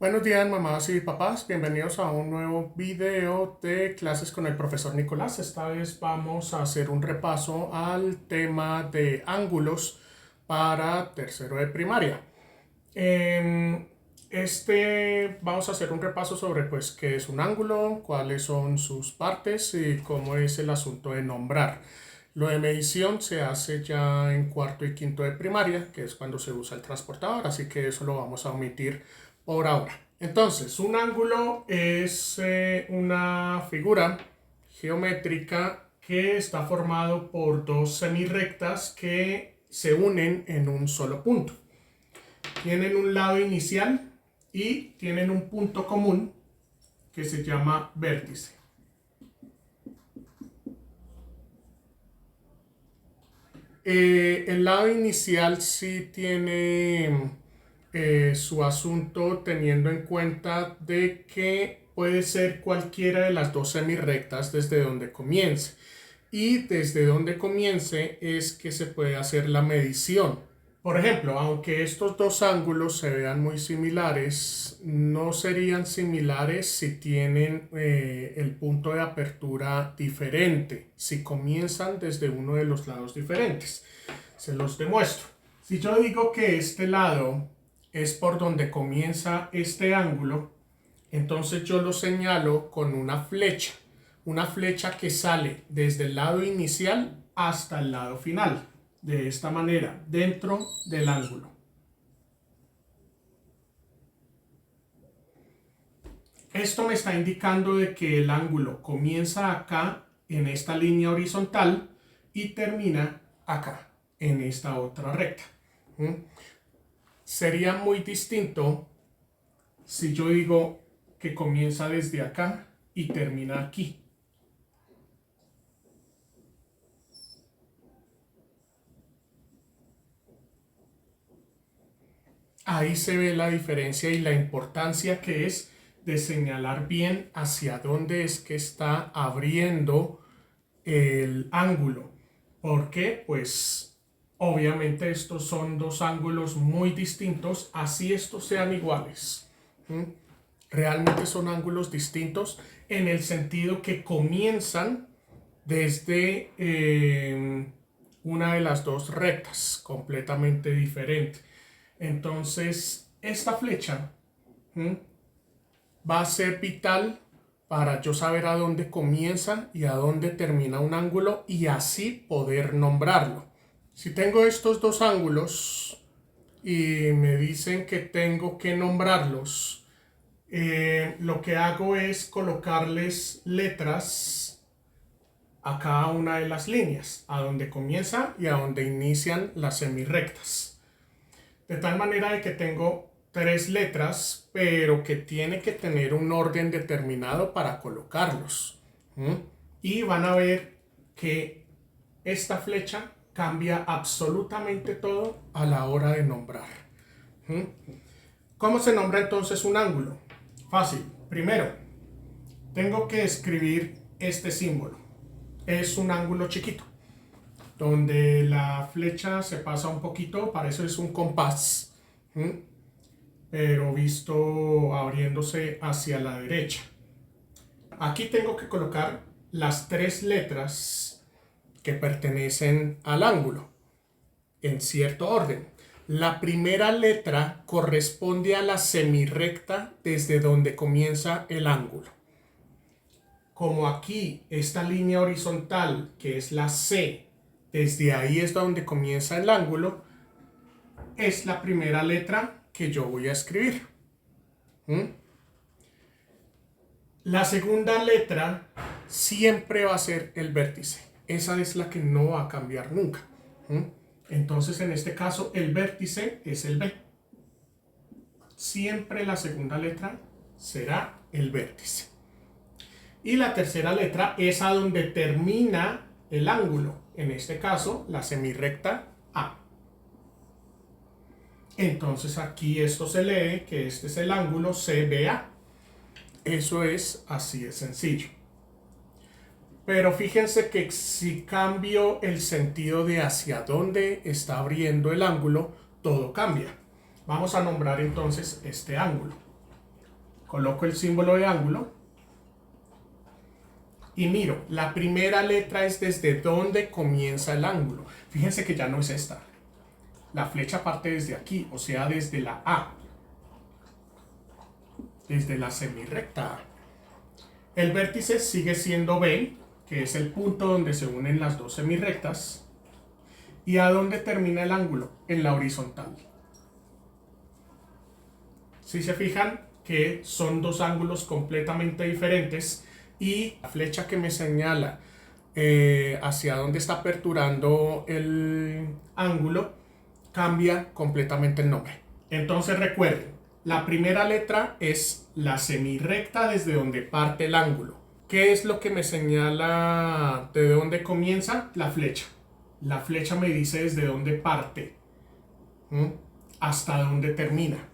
Buenos días, mamás y papás. Bienvenidos a un nuevo video de clases con el profesor Nicolás. Esta vez vamos a hacer un repaso al tema de ángulos para tercero de primaria. Vamos a hacer un repaso sobre qué es un ángulo, cuáles son sus partes y cómo es el asunto de nombrar. Lo de medición se hace ya en cuarto y quinto de primaria, que es cuando se usa el transportador, así que eso lo vamos a omitir por ahora. Entonces, un ángulo es una figura geométrica que está formado por dos semirrectas que se unen en un solo punto. Tienen un lado inicial y tienen un punto común que se llama vértice. El lado inicial sí tiene su asunto teniendo en cuenta de que puede ser cualquiera de las dos semirrectas desde donde comience. Y desde donde comience es que se puede hacer la medición. Por ejemplo, aunque estos dos ángulos se vean muy similares, no serían similares si tienen el punto de apertura diferente, si comienzan desde uno de los lados diferentes. Se los demuestro. Si yo digo que este lado es por donde comienza este ángulo, entonces yo lo señalo con una flecha que sale desde el lado inicial hasta el lado final. De esta manera, dentro del ángulo. Esto me está indicando de que el ángulo comienza acá, en esta línea horizontal, y termina acá, en esta otra recta. Sería muy distinto si yo digo que comienza desde acá y termina aquí. Ahí se ve la diferencia y la importancia que es de señalar bien hacia dónde es que está abriendo el ángulo. Porque, pues, obviamente estos son dos ángulos muy distintos, así estos sean iguales. Realmente son ángulos distintos en el sentido que comienzan desde una de las dos rectas, completamente diferente. Entonces, esta flecha va a ser vital para yo saber a dónde comienza y a dónde termina un ángulo y así poder nombrarlo. Si tengo estos dos ángulos y me dicen que tengo que nombrarlos, lo que hago es colocarles letras a cada una de las líneas, a donde comienza y a donde inician las semirrectas. De tal manera de que tengo tres letras, pero que tiene que tener un orden determinado para colocarlos. Y van a ver que esta flecha cambia absolutamente todo a la hora de nombrar. ¿Cómo se nombra entonces un ángulo? Fácil. Primero, tengo que escribir este símbolo. Es un ángulo chiquito, donde la flecha se pasa un poquito, para eso es un compás, pero visto abriéndose hacia la derecha. Aquí tengo que colocar las tres letras que pertenecen al ángulo, en cierto orden. La primera letra corresponde a la semirrecta desde donde comienza el ángulo. Como aquí esta línea horizontal, que es la C, desde ahí es donde comienza el ángulo, es la primera letra que yo voy a escribir. La segunda letra siempre va a ser el vértice. Esa es la que no va a cambiar nunca. Entonces, en este caso, el vértice es el B. Siempre la segunda letra será el vértice. Y la tercera letra es a donde termina el ángulo. En este caso, la semirrecta A. Entonces aquí esto se lee que este es el ángulo CBA. Eso es así de sencillo. Pero fíjense que si cambio el sentido de hacia dónde está abriendo el ángulo, todo cambia. Vamos a nombrar entonces este ángulo. coloco el símbolo de ángulo y miro, la primera letra es desde donde comienza el ángulo. Fíjense que ya no es esta. La flecha parte desde aquí, o sea, desde la A. Desde la semirrecta A. El vértice sigue siendo B, que es el punto donde se unen las dos semirrectas. ¿Y a dónde termina el ángulo? En la horizontal. Si se fijan que son dos ángulos completamente diferentes y la flecha que me señala hacia dónde está aperturando el ángulo cambia completamente el nombre. Entonces recuerden, la primera letra es la semirrecta desde donde parte el ángulo. ¿Qué es lo que me señala de dónde comienza? La flecha. La flecha me dice desde dónde parte, hasta dónde termina.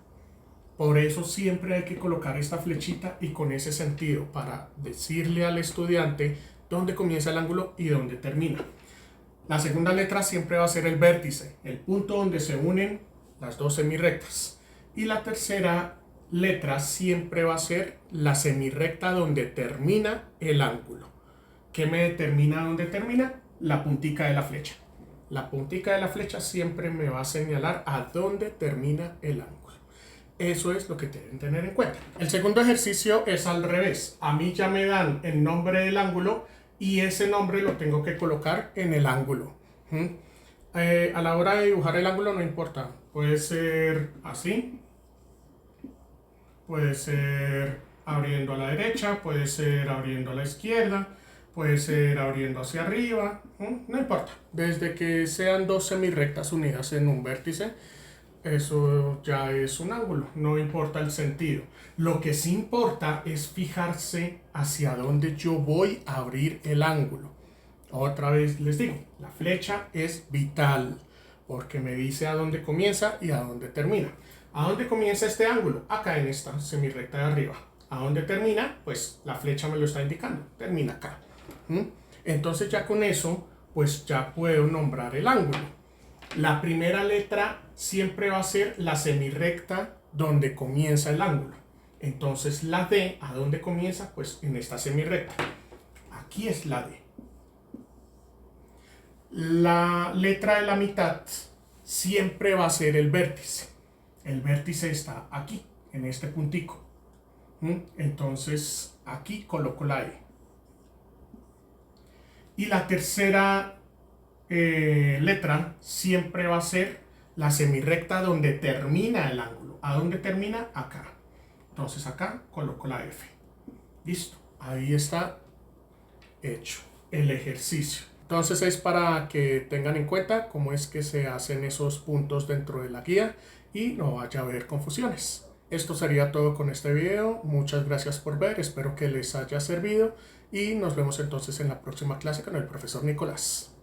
Por eso siempre hay que colocar esta flechita y con ese sentido para decirle al estudiante dónde comienza el ángulo y dónde termina. La segunda letra siempre va a ser el vértice, el punto donde se unen las dos semirrectas. Y la tercera letra siempre va a ser la semirrecta donde termina el ángulo. ¿Qué me determina dónde termina? La puntica de la flecha. La puntica de la flecha siempre me va a señalar a dónde termina el ángulo. Eso es lo que deben tener en cuenta. El segundo ejercicio es al revés. A mí ya me dan el nombre del ángulo y ese nombre lo tengo que colocar en el ángulo. A la hora de dibujar el ángulo no importa. Puede ser así. Puede ser abriendo a la derecha. Puede ser abriendo a la izquierda. Puede ser abriendo hacia arriba. No importa. Desde que sean dos semirrectas unidas en un vértice, eso ya es un ángulo, no importa el sentido. Lo que sí importa es fijarse hacia dónde yo voy a abrir el ángulo. Otra vez les digo, la flecha es vital porque me dice a dónde comienza y a dónde termina. ¿A dónde comienza este ángulo? Acá en esta semirrecta de arriba. ¿A dónde termina? Pues la flecha me lo está indicando, termina acá. Entonces ya con eso, pues ya puedo nombrar el ángulo. La primera letra siempre va a ser la semirrecta donde comienza el ángulo. Entonces la D, ¿a dónde comienza? Pues en esta semirrecta. Aquí es la D. La letra de la mitad siempre va a ser el vértice. El vértice está aquí, en este puntico. Entonces aquí coloco la E. Y la tercera letra siempre va a ser la semirrecta donde termina el ángulo. ¿A dónde termina? Acá. Entonces acá coloco la F. Listo. Ahí está hecho el ejercicio. Entonces es para que tengan en cuenta cómo es que se hacen esos puntos dentro de la guía y no vaya a haber confusiones. Esto sería todo con este video. Muchas gracias por ver. Espero que les haya servido y nos vemos entonces en la próxima clase con el profesor Nicolás.